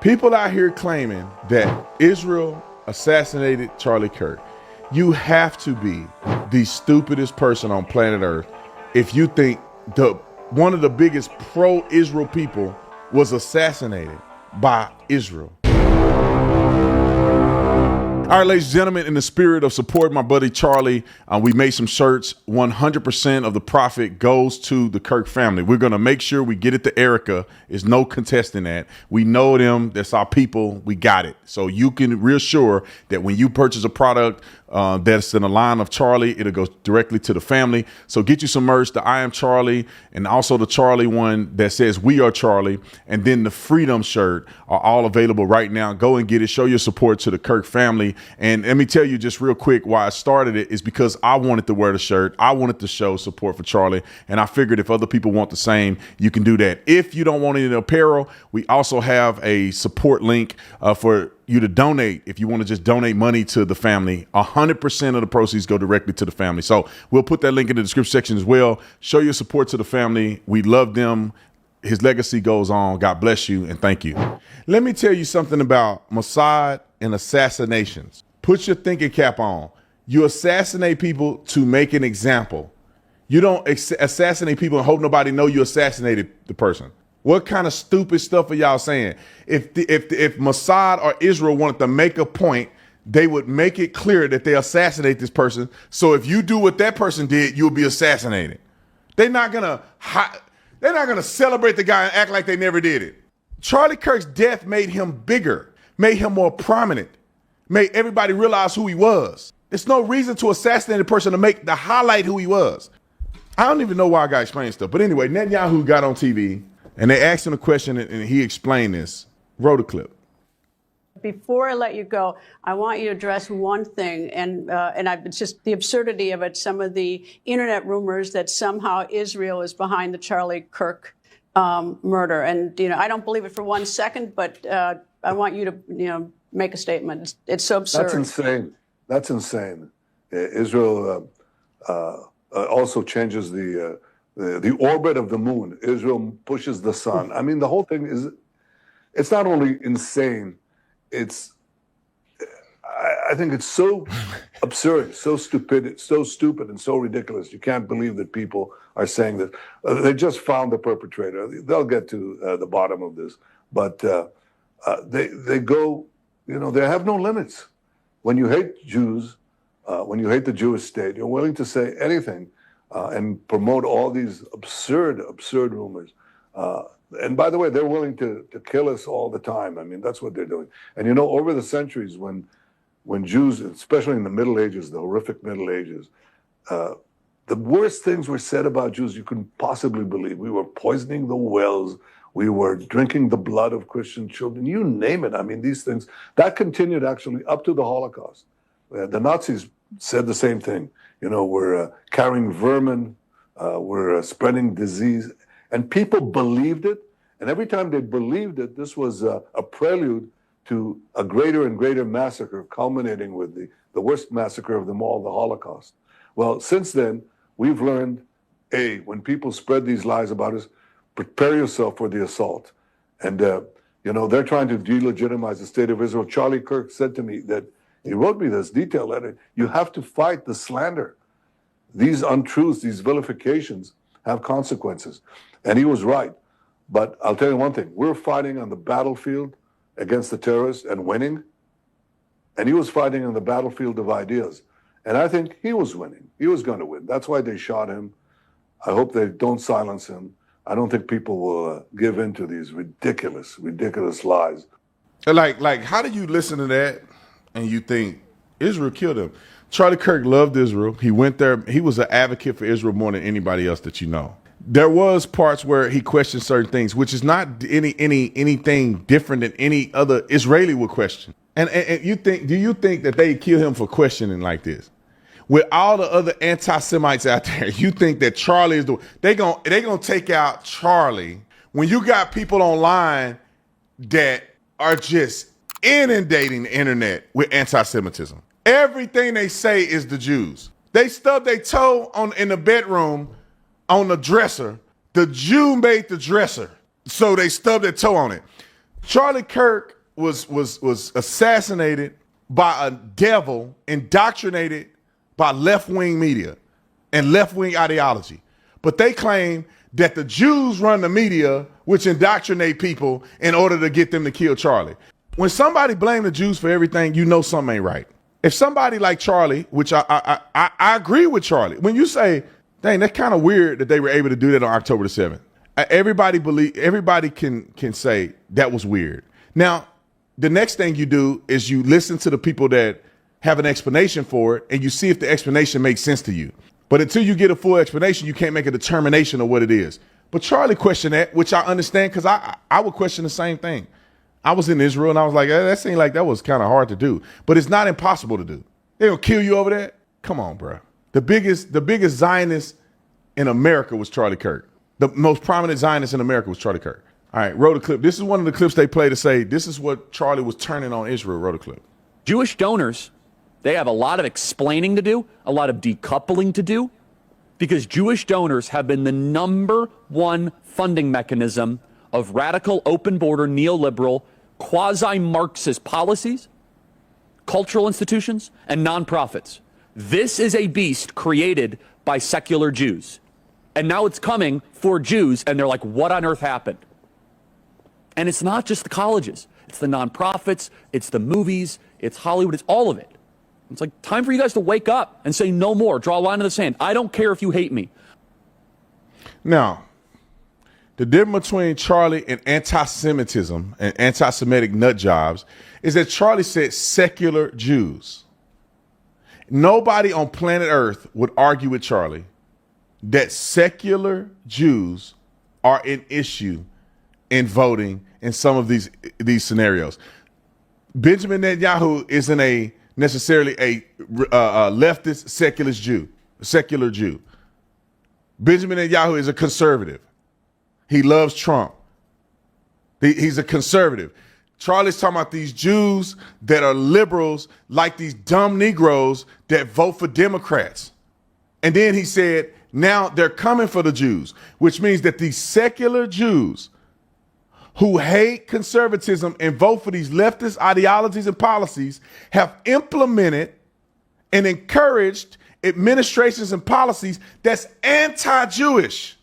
People out here claiming that Israel assassinated Charlie Kirk. You have to be the stupidest person on planet Earth if you think one of the biggest pro-Israel people was assassinated by Israel. All right, ladies and gentlemen, in the spirit of supporting my buddy Charlie, we made some shirts. 100% of the profit goes to the Kirk family. We're going to make sure we get it to Erica. There's no contesting that. We know them. That's our people. We got it. So you can reassure that when you purchase a product that's in the line of Charlie, it'll go directly to the family. So get you some merch, the I Am Charlie, and also the Charlie one that says We Are Charlie, and then the Freedom shirt are all available right now. Go and get it. Show your support to the Kirk family. And let me tell you just real quick why I started it is because I wanted to wear the shirt. I wanted to show support for Charlie. And I figured if other people want the same, you can do that. If you don't want any apparel, we also have a support link for you to donate. If you want to just donate money to the family, 100% of the proceeds go directly to the family. So we'll put that link in the description section as well. Show your support to the family. We love them. His legacy goes on. God bless you and thank you. Let me tell you something about Mossad and assassinations. Put your thinking cap on. You assassinate people to make an example. You don't assassinate people and hope nobody know you assassinated the person. What kind of stupid stuff are y'all saying? If Mossad or Israel wanted to make a point, they would make it clear that they assassinate this person. So if you do what that person did, you'll be assassinated. They're not gonna celebrate the guy and act like they never did it. Charlie Kirk's death made him bigger, made him more prominent, made everybody realize who he was. There's no reason to assassinate a person to highlight who he was. I don't even know why I got explaining stuff. But anyway, Netanyahu got on TV and they asked him a question and he explained this. Wrote a clip. Before I let you go, I want you to address one thing, it's just the absurdity of it. Some of the internet rumors that somehow Israel is behind the Charlie Kirk murder, and I don't believe it for 1 second, but I want you to make a statement. It's so absurd. That's insane. That's insane. Israel also changes the orbit of the moon. Israel pushes the sun. I mean, the whole thing it's not only insane. I think it's so absurd, so stupid, and so ridiculous. You can't believe that people are saying that. They just found the perpetrator. They'll get to the bottom of this, but they go. They have no limits. When you hate Jews, when you hate the Jewish state, you're willing to say anything and promote all these absurd rumors. And by the way, they're willing to kill us all the time. I mean, that's what they're doing. And over the centuries, when Jews, especially in the Middle Ages, the horrific Middle Ages, the worst things were said about Jews you couldn't possibly believe. We were poisoning the wells. We were drinking the blood of Christian children. You name it. I mean, these things, that continued actually up to the Holocaust. The Nazis said the same thing. We're carrying vermin. We're spreading disease. And people believed it. And every time they believed it, this was a prelude to a greater and greater massacre, culminating with the worst massacre of them all, the Holocaust. Well, since then, we've learned, when people spread these lies about us, prepare yourself for the assault. And, they're trying to delegitimize the state of Israel. Charlie Kirk said to me that, he wrote me this detailed letter, you have to fight the slander. These untruths, these vilifications have consequences. And he was right. But I'll tell you one thing, we're fighting on the battlefield against the terrorists and winning. And he was fighting on the battlefield of ideas. And I think he was winning. He was going to win. That's why they shot him. I hope they don't silence him. I don't think people will give in to these ridiculous lies. Like, how do you listen to that and you think Israel killed him? Charlie Kirk loved Israel. He went there. He was an advocate for Israel more than anybody else that you know. There was parts where he questioned certain things, which is not anything different than any other Israeli would question. And do you think that they kill him for questioning like this? With all the other anti-Semites out there, you think that Charlie is they gonna take out Charlie when you got people online that are just inundating the internet with anti-Semitism. Everything they say is the Jews. They stubbed their toe in the bedroom on the dresser. The Jew made the dresser, so they stubbed their toe on it. Charlie Kirk was assassinated by a devil indoctrinated by left-wing media and left-wing ideology. But they claim that the Jews run the media, which indoctrinate people in order to get them to kill Charlie. When somebody blames the Jews for everything, you know something ain't right. If somebody like Charlie, which I agree with Charlie, when you say, dang, that's kind of weird that they were able to do that on October the 7th. Everybody can say that was weird. Now, the next thing you do is you listen to the people that have an explanation for it, and you see if the explanation makes sense to you. But until you get a full explanation, you can't make a determination of what it is. But Charlie questioned that, which I understand, because I would question the same thing. I was in Israel, and I was like, that seemed like that was kind of hard to do. But it's not impossible to do. They're going to kill you over that? Come on, bro. The biggest Zionist in America was Charlie Kirk. The most prominent Zionist in America was Charlie Kirk. All right, roll the clip. This is one of the clips they play to say this is what Charlie was turning on Israel. Roll the clip. Jewish donors, they have a lot of explaining to do, a lot of decoupling to do, because Jewish donors have been the #1 funding mechanism of radical, open border, neoliberal, quasi-Marxist policies, cultural institutions, and nonprofits. This is a beast created by secular Jews. And now it's coming for Jews, and they're like, what on earth happened? And it's not just the colleges. It's the nonprofits, it's the movies, it's Hollywood, it's all of it. It's like time for you guys to wake up and say no more, draw a line in the sand. I don't care if you hate me. Now, the difference between Charlie and anti-Semitism and anti-Semitic nut jobs is that Charlie said secular Jews. Nobody on planet Earth would argue with Charlie that secular Jews are an issue in voting in some of these scenarios. Benjamin Netanyahu isn't necessarily a leftist secular Jew. Benjamin Netanyahu is a conservative. He loves Trump. He's a conservative. Charlie's talking about these Jews that are liberals, like these dumb Negroes that vote for Democrats. And then he said, now they're coming for the Jews, which means that these secular Jews who hate conservatism and vote for these leftist ideologies and policies have implemented and encouraged administrations and policies that's anti-Jewish.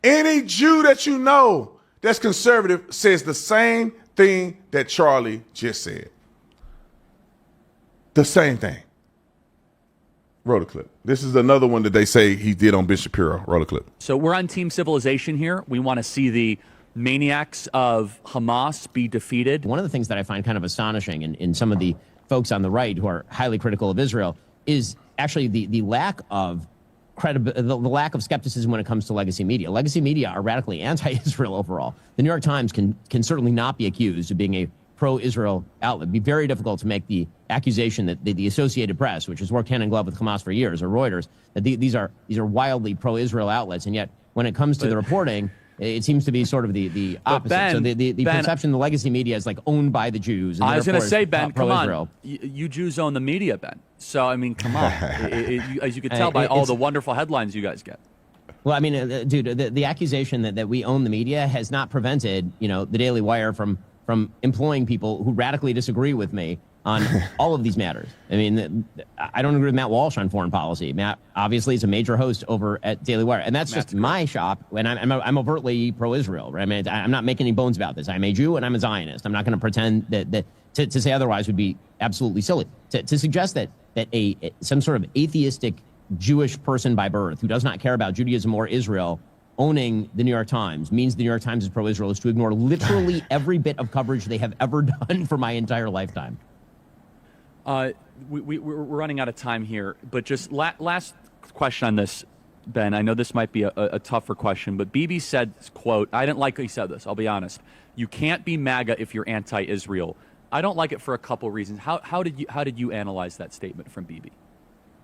Any Jew that you know that's conservative says the same thing that Charlie just said. The same thing. Roll the clip. This is another one that they say he did on Ben Shapiro. Roll the clip. So we're on Team Civilization here. We want to see the maniacs of Hamas be defeated. One of the things that I find kind of astonishing in some of the folks on the right who are highly critical of Israel is actually the lack of the lack of skepticism when it comes to legacy media. Legacy media are radically anti-Israel overall. The New York Times can certainly not be accused of being a pro-Israel outlet. It'd be very difficult to make the accusation that the Associated Press, which has worked hand in glove with Hamas for years, or Reuters, that these are wildly pro-Israel outlets. And yet, when it comes to the reporting, it seems to be sort of the opposite. Ben, so the perception the legacy media is like owned by the Jews. And I was going to say, Ben, come pro-Israel. on. You Jews own the media, Ben. So, I mean, come on. As you can tell by all the wonderful headlines you guys get. Well, I mean, dude, the accusation that we own the media has not prevented, the Daily Wire from employing people who radically disagree with me on all of these matters. I mean, I don't agree with Matt Walsh on foreign policy. Matt obviously is a major host over at Daily Wire, and that's just my shop. And I'm overtly pro-Israel. Right? I mean, I'm not making any bones about this. I'm a Jew and I'm a Zionist. I'm not going to pretend that to say otherwise would be absolutely silly. To suggest that some sort of atheistic Jewish person by birth who does not care about Judaism or Israel owning the New York Times means the New York Times is pro-Israel is to ignore literally every bit of coverage they have ever done for my entire lifetime. We're running out of time here, but just last question on this, Ben. I know this might be a tougher question, but Bibi said, quote, I didn't like how he said this, I'll be honest. You can't be MAGA if you're anti-Israel. I don't like it for a couple reasons. How did you analyze that statement from Bibi?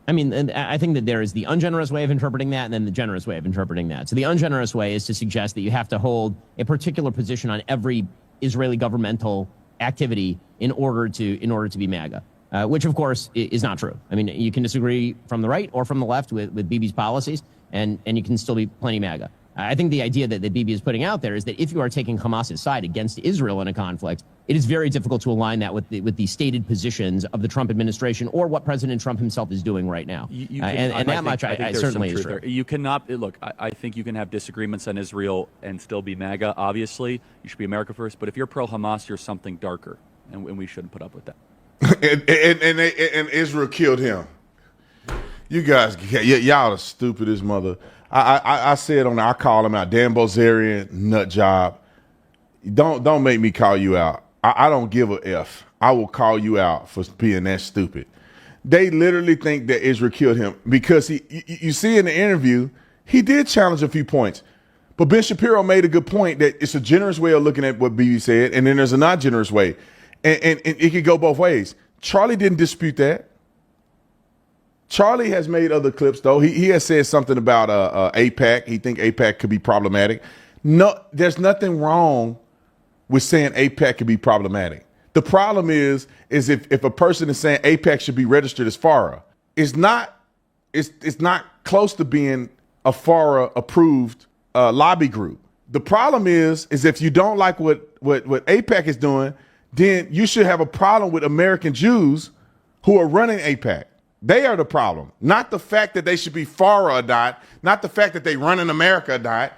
I mean, and I think that there is the ungenerous way of interpreting that and then the generous way of interpreting that. So the ungenerous way is to suggest that you have to hold a particular position on every Israeli governmental activity in order to be MAGA, which, of course, is not true. I mean, you can disagree from the right or from the left with Bibi's policies, and you can still be plenty MAGA. I think the idea that Bibi is putting out there is that if you are taking Hamas's side against Israel in a conflict, it is very difficult to align that with the stated positions of the Trump administration or what President Trump himself is doing right now. I certainly is true. You cannot look. I think you can have disagreements on Israel and still be MAGA. Obviously, you should be America first. But if you're pro-Hamas, you're something darker, and we shouldn't put up with that. and Israel killed him. You guys, y'all the stupidest mother. I said on there, I call him out, Dan Bozarian, nut job. Don't make me call you out. I don't give a F. I will call you out for being that stupid. They literally think that Israel killed him because you see in the interview, he did challenge a few points. But Ben Shapiro made a good point that it's a generous way of looking at what Bibi said, and then there's a not generous way. And it could go both ways. Charlie didn't dispute that. Charlie has made other clips, though. He has said something about AIPAC. He think AIPAC could be problematic. No, there's nothing wrong with saying AIPAC could be problematic. The problem is if a person is saying AIPAC should be registered as FARA, it's not close to being a FARA approved lobby group. The problem is if you don't like what AIPAC is doing, then you should have a problem with American Jews who are running AIPAC. They are the problem, not the fact that they should be FARA or not the fact that they run in America or not.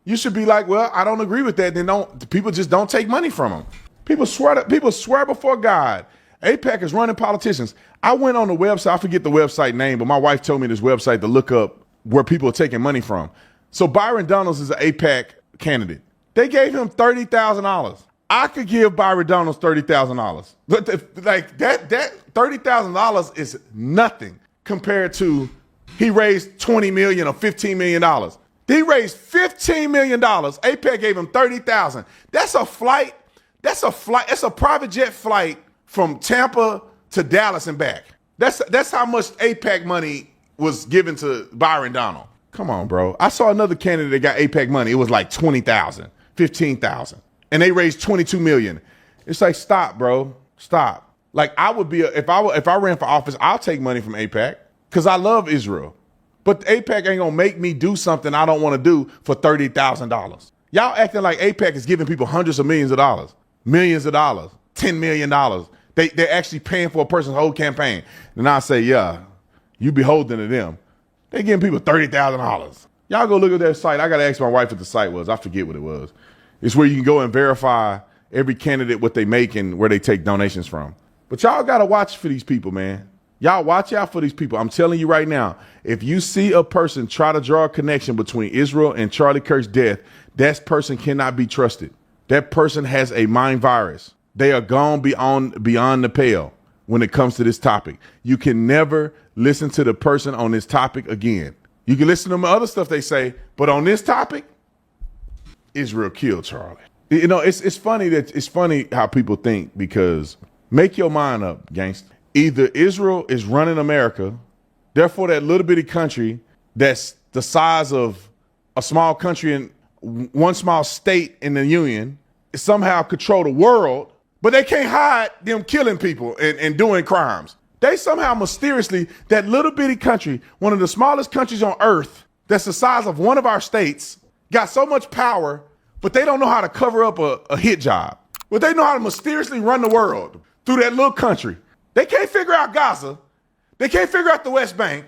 You should be like, well, I don't agree with that. Then people just don't take money from them. People swear before God. AIPAC is running politicians. I went on the website. I forget the website name, but my wife told me this website to look up where people are taking money from. So Byron Donalds is an AIPAC candidate. They gave him $30,000. I could give Byron Donalds $30,000. But that $30,000 is nothing compared to he raised $20 million or $15 million. He raised $15 million. AIPAC gave him $30,000. That's a flight. That's a private jet flight from Tampa to Dallas and back. That's how much AIPAC money was given to Byron Donald. Come on, bro. I saw another candidate that got AIPAC money. It was like $20,000, $15,000. And they raised $22 million. It's like, stop, bro. Stop. Like I would be, if I ran for office, I'll take money from AIPAC because I love Israel. But AIPAC ain't gonna make me do something I don't want to do for $30,000. Y'all acting like AIPAC is giving people hundreds of millions of dollars, $10 million. They're actually paying for a person's whole campaign. And I say, yeah, you beholden to them. They giving people $30,000. Y'all go look at their site. I gotta ask my wife what the site was. I forget what it was. It's where you can go and verify every candidate, what they make and where they take donations from. But y'all got to watch for these people, man. Y'all watch out for these people. I'm telling you right now, if you see a person try to draw a connection between Israel and Charlie Kirk's death, that person cannot be trusted. That person has a mind virus. They are gone beyond the pale when it comes to this topic. You can never listen to the person on this topic again. You can listen to other stuff they say, but on this topic, Israel killed Charlie. You know, it's funny how people think, because make your mind up, gangster. Either Israel is running America, therefore that little bitty country that's the size of a small country in one small state in the union somehow control the world, but they can't hide them killing people and doing crimes. They somehow mysteriously, that little bitty country, one of the smallest countries on earth, that's the size of one of our states, got so much power, but they don't know how to cover up a hit job. But they know how to mysteriously run the world through that little country. They can't figure out Gaza. They can't figure out the West Bank.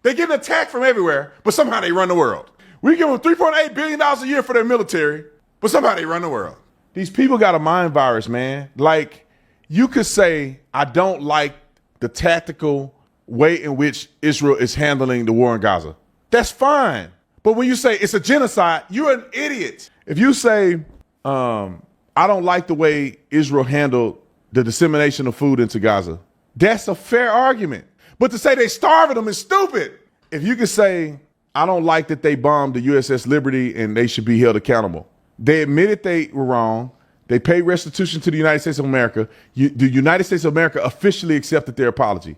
They get attacked from everywhere, but somehow they run the world. We give them $3.8 billion a year for their military, but somehow they run the world. These people got a mind virus, man. Like, you could say, I don't like the tactical way in which Israel is handling the war in Gaza. That's fine. But when you say it's a genocide, you're an idiot. If you say, I don't like the way Israel handled the dissemination of food into Gaza, that's a fair argument. But to say they starving them is stupid. If you could say, I don't like that they bombed the USS Liberty and they should be held accountable. They admitted they were wrong. They paid restitution to the United States of America. The United States of America officially accepted their apology,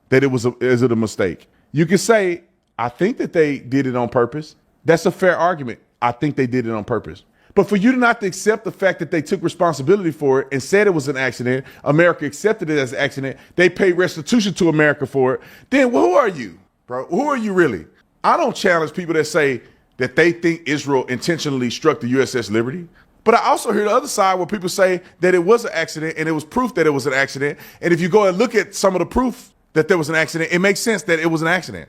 that it was a mistake. You could say, I think that they did it on purpose. That's a fair argument. I think they did it on purpose. But for you to not to accept the fact that they took responsibility for it and said it was an accident, America accepted it as an accident, they paid restitution to America for it, then who are you, bro? Who are you really? I don't challenge people that say that they think Israel intentionally struck the USS Liberty. But I also hear the other side where people say that it was an accident and it was proof that it was an accident. And if you go and look at some of the proof that there was an accident, it makes sense that it was an accident.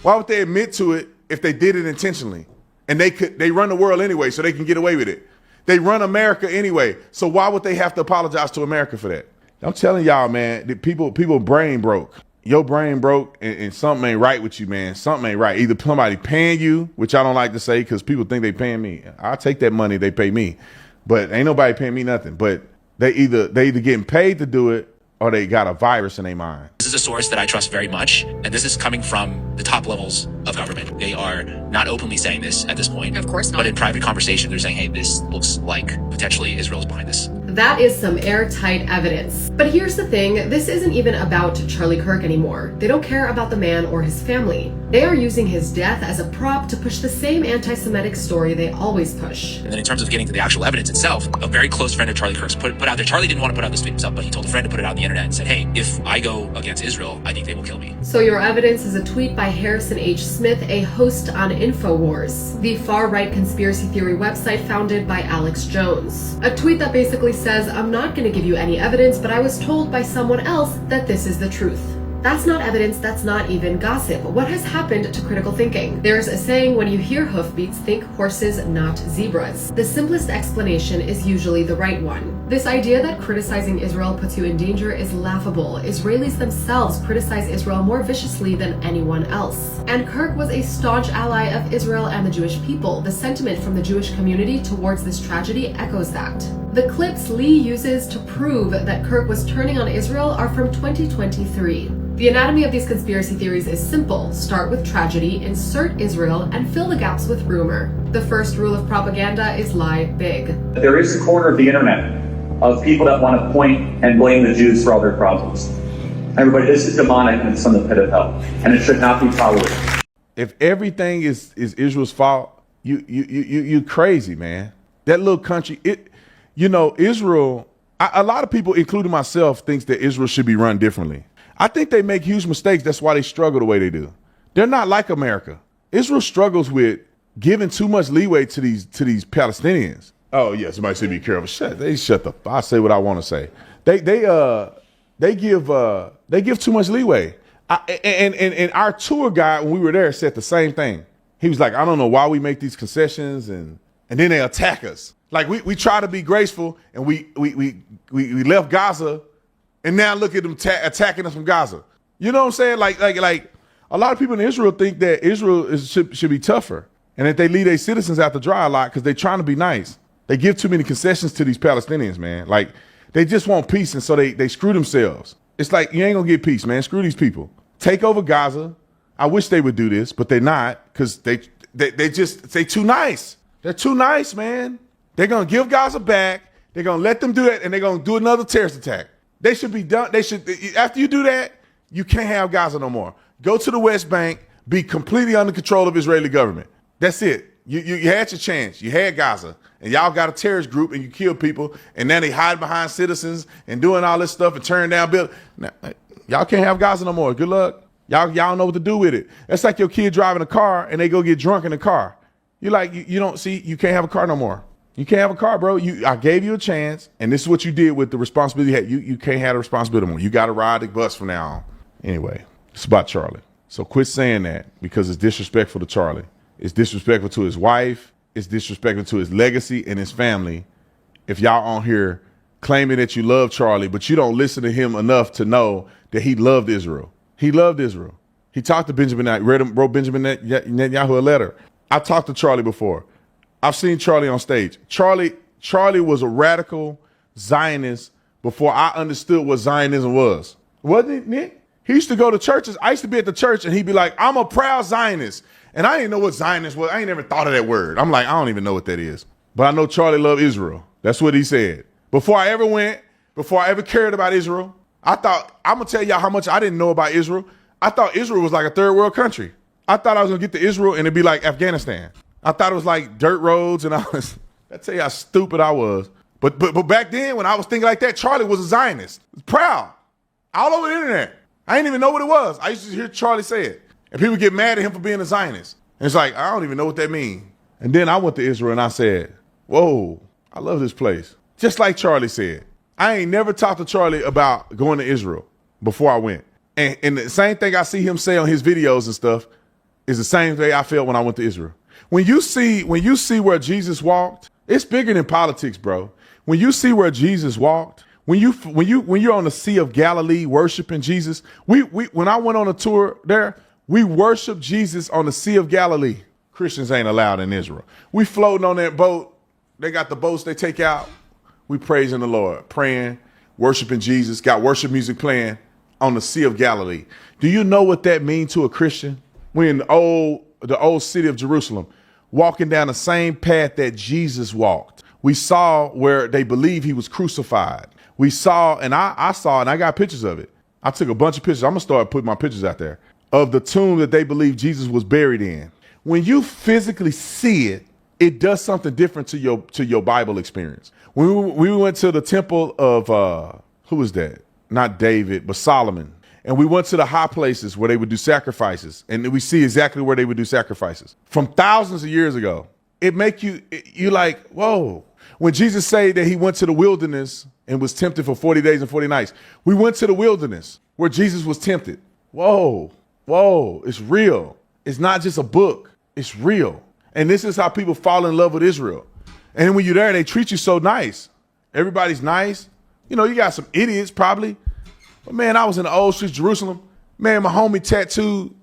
Why would they admit to it if they did it intentionally? And they run the world anyway, so they can get away with it. They run America anyway, so why would they have to apologize to America for that? I'm telling y'all, man, that people brain broke. Your brain broke and something ain't right with you, man. Something ain't right. Either somebody paying you, which I don't like to say because people think they paying me. I'll take that money they pay me. But ain't nobody paying me nothing. But they either getting paid to do it or they got a virus in their mind. This is a source that I trust very much, and this is coming from the top levels of government. They are not openly saying this at this point. Of course not. But in private conversation, they're saying, hey, this looks like potentially Israel's behind this. That is some airtight evidence. But here's the thing, this isn't even about Charlie Kirk anymore. They don't care about the man or his family. They are using his death as a prop to push the same anti-Semitic story they always push. And then in terms of getting to the actual evidence itself, a very close friend of Charlie Kirk's put out there. Charlie didn't want to put out this tweet himself, but he told a friend to put it out on the internet and said, hey, if I go against Israel, I think they will kill me. So your evidence is a tweet by Harrison H. Smith, a host on InfoWars, the far-right conspiracy theory website founded by Alex Jones. A tweet that basically says, I'm not going to give you any evidence, but I was told by someone else that this is the truth. That's not evidence, that's not even gossip. What has happened to critical thinking? There's a saying, when you hear hoofbeats, think horses, not zebras. The simplest explanation is usually the right one. This idea that criticizing Israel puts you in danger is laughable. Israelis themselves criticize Israel more viciously than anyone else. And Kirk was a staunch ally of Israel and the Jewish people. The sentiment from the Jewish community towards this tragedy echoes that. The clips Lee uses to prove that Kirk was turning on Israel are from 2023. The anatomy of these conspiracy theories is simple. Start with tragedy, insert Israel, and fill the gaps with rumor. The first rule of propaganda is lie big. There is a corner of the internet of people that want to point and blame the Jews for all their problems. Everybody, this is demonic and it's from the pit of hell, and it should not be tolerated. If everything is Israel's fault, you crazy, man. That little country, Israel, a lot of people, including myself, thinks that Israel should be run differently. I think they make huge mistakes. That's why they struggle the way they do. They're not like America. Israel struggles with giving too much leeway to these Palestinians. Oh yeah, somebody say be careful. Shut the. I say what I want to say. They give too much leeway. And our tour guide when we were there said the same thing. He was like, I don't know why we make these concessions and then they attack us. Like we try to be graceful and we left Gaza. And now look at them attacking us from Gaza. You know what I'm saying? Like a lot of people in Israel think that Israel should be tougher and that they leave their citizens out to dry a lot because they're trying to be nice. They give too many concessions to these Palestinians, man. Like they just want peace, and so they screw themselves. It's like you ain't gonna get peace, man. Screw these people. Take over Gaza. I wish they would do this, but they're not because they too nice. They're too nice, man. They're gonna give Gaza back. They're gonna let them do that, and they're gonna do another terrorist attack. They should be done. After you do that, you can't have Gaza no more. Go to the West Bank, be completely under control of Israeli government. That's it. You had your chance. You had Gaza, and y'all got a terrorist group, and you kill people, and now they hide behind citizens and doing all this stuff and tearing down buildings. Y'all can't have Gaza no more. Good luck. Y'all don't know what to do with it. That's like your kid driving a car, and they go get drunk in the car. You're like, you don't see, you can't have a car no more. You can't have a car, bro. I gave you a chance, and this is what you did with the responsibility you had. You can't have the responsibility anymore. You got to ride the bus from now on. Anyway, it's about Charlie. So quit saying that because it's disrespectful to Charlie. It's disrespectful to his wife. It's disrespectful to his legacy and his family. If y'all on here claiming that you love Charlie, but you don't listen to him enough to know that he loved Israel. He loved Israel. He talked to Benjamin, wrote Benjamin Netanyahu a letter. I talked to Charlie before. I've seen Charlie on stage. Charlie was a radical Zionist before I understood what Zionism was. Wasn't it, Nick? He used to go to churches. I used to be at the church and he'd be like, I'm a proud Zionist. And I didn't know what Zionist was. I ain't never thought of that word. I'm like, I don't even know what that is. But I know Charlie loved Israel. That's what he said. Before I ever cared about Israel, I'm going to tell y'all how much I didn't know about Israel. I thought Israel was like a third world country. I thought I was going to get to Israel and it'd be like Afghanistan. I thought it was like dirt roads and I tell you how stupid I was. But back then when I was thinking like that, Charlie was a Zionist. Proud. All over the internet. I didn't even know what it was. I used to hear Charlie say it. And people get mad at him for being a Zionist. And it's like, I don't even know what that means. And then I went to Israel and I said, whoa, I love this place. Just like Charlie said, I ain't never talked to Charlie about going to Israel before I went. And the same thing I see him say on his videos and stuff is the same way I felt when I went to Israel. When you see where Jesus walked, it's bigger than politics, bro. When you see where Jesus walked, when you're on the Sea of Galilee worshiping Jesus, when I went on a tour there, we worshiped Jesus on the Sea of Galilee. Christians ain't allowed in Israel. We floating on that boat. They got the boats they take out. We praising the Lord, praying, worshiping Jesus, got worship music playing on the Sea of Galilee. Do you know what that means to a Christian? We're in the old city of Jerusalem, walking down the same path that Jesus walked. We saw where they believe he was crucified. We saw, and I saw, and I got pictures of it. I took a bunch of pictures. I'm gonna start putting my pictures out there of the tomb that they believe Jesus was buried in. When you physically see it, it does something different to your Bible experience. When we went to the temple of who was that? Not David, but Solomon. And we went to the high places where they would do sacrifices. And we see exactly where they would do sacrifices from thousands of years ago. It make you like, whoa. When Jesus said that he went to the wilderness and was tempted for 40 days and 40 nights, we went to the wilderness where Jesus was tempted. Whoa, it's real. It's not just a book. It's real. And this is how people fall in love with Israel. And when you're there, they treat you so nice. Everybody's nice. You know, you got some idiots probably. But man, I was in the old streets of Jerusalem. Man, my homie tattooed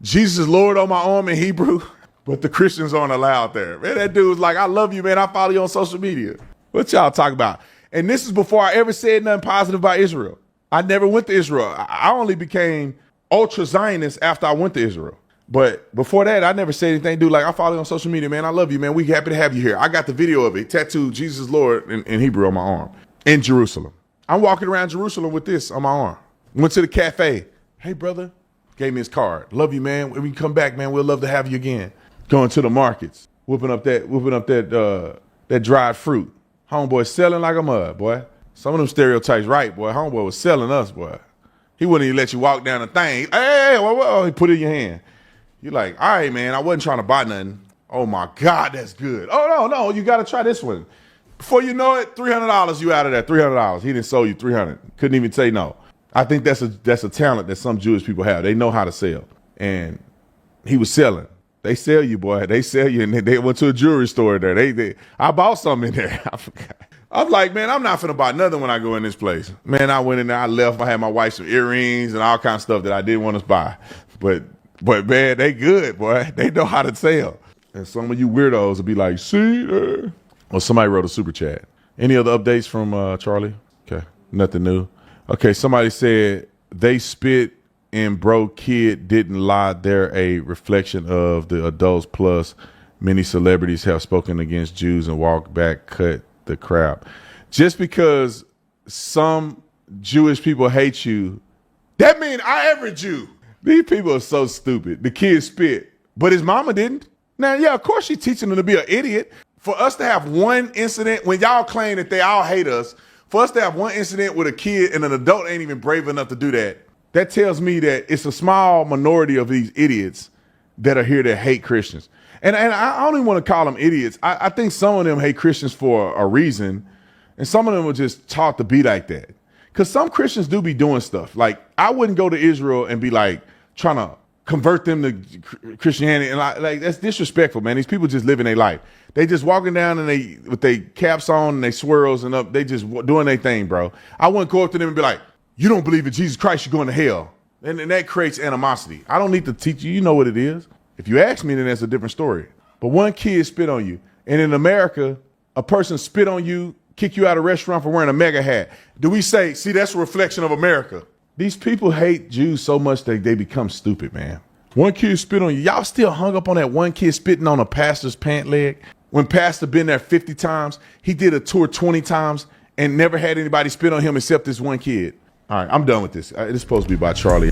Jesus is Lord on my arm in Hebrew. But the Christians aren't allowed there. Man, that dude was like, I love you, man. I follow you on social media. What y'all talk about? And this is before I ever said nothing positive about Israel. I never went to Israel. I only became ultra Zionist after I went to Israel. But before that, I never said anything. Dude, like, I follow you on social media, man. I love you, man. We happy to have you here. I got the video of it. Tattooed Jesus Lord in Hebrew on my arm in Jerusalem. I'm walking around Jerusalem with this on my arm. Went to the cafe. Hey, brother. Gave me his card. Love you, man. When we come back, man, we'll love to have you again. Going to the markets. Whipping up that dried fruit. Homeboy selling like a mud, boy. Some of them stereotypes right, boy. Homeboy was selling us, boy. He wouldn't even let you walk down the thing. Hey, whoa. He put it in your hand. You're like, all right, man, I wasn't trying to buy nothing. Oh, my God, that's good. Oh, no, you got to try this one. Before you know it, $300, you out of there, $300. He didn't sell you $300. Couldn't even say no. I think that's a talent that some Jewish people have. They know how to sell. And he was selling. They sell you, boy. They sell you. And they went to a jewelry store there. I bought something in there. I forgot. I'm like, man, I'm not finna buy nothing when I go in this place. Man, I went in there. I left. I had my wife some earrings and all kinds of stuff that I didn't want to buy. But man, they good, boy. They know how to sell. And some of you weirdos will be like, see there. Well, somebody wrote a super chat. Any other updates from Charlie? Okay, nothing new. Okay, somebody said they spit and bro kid didn't lie. They're a reflection of the adults. Plus, many celebrities have spoken against Jews and walked back, cut the crap. Just because some Jewish people hate you, that means every Jew. These people are so stupid. The kid spit, but his mama didn't. Now, yeah, of course she's teaching him to be an idiot. For us to have one incident, when y'all claim that they all hate us, for us to have one incident with a kid and an adult ain't even brave enough to do that, that tells me that it's a small minority of these idiots that are here that hate Christians. And I don't even want to call them idiots. I think some of them hate Christians for a reason, and some of them were just taught to be like that. Because some Christians do be doing stuff. Like, I wouldn't go to Israel and be like trying to convert them to Christianity. And like that's disrespectful, man. These people just living their life. They just walking down and they with their caps on and they swirls and up. They just doing their thing, bro. I wouldn't go up to them and be like, you don't believe in Jesus Christ, you're going to hell. And that creates animosity. I don't need to teach you. You know what it is. If you ask me, then that's a different story. But one kid spit on you. And in America, a person spit on you, kick you out of a restaurant for wearing a mega hat. Do we say, see, that's a reflection of America? These people hate Jews so much that they become stupid, man. One kid spit on you. Y'all still hung up on that one kid spitting on a pastor's pant leg? When pastor been there 50 times, he did a tour 20 times and never had anybody spit on him except this one kid. All right, I'm done with this. It's supposed to be about Charlie.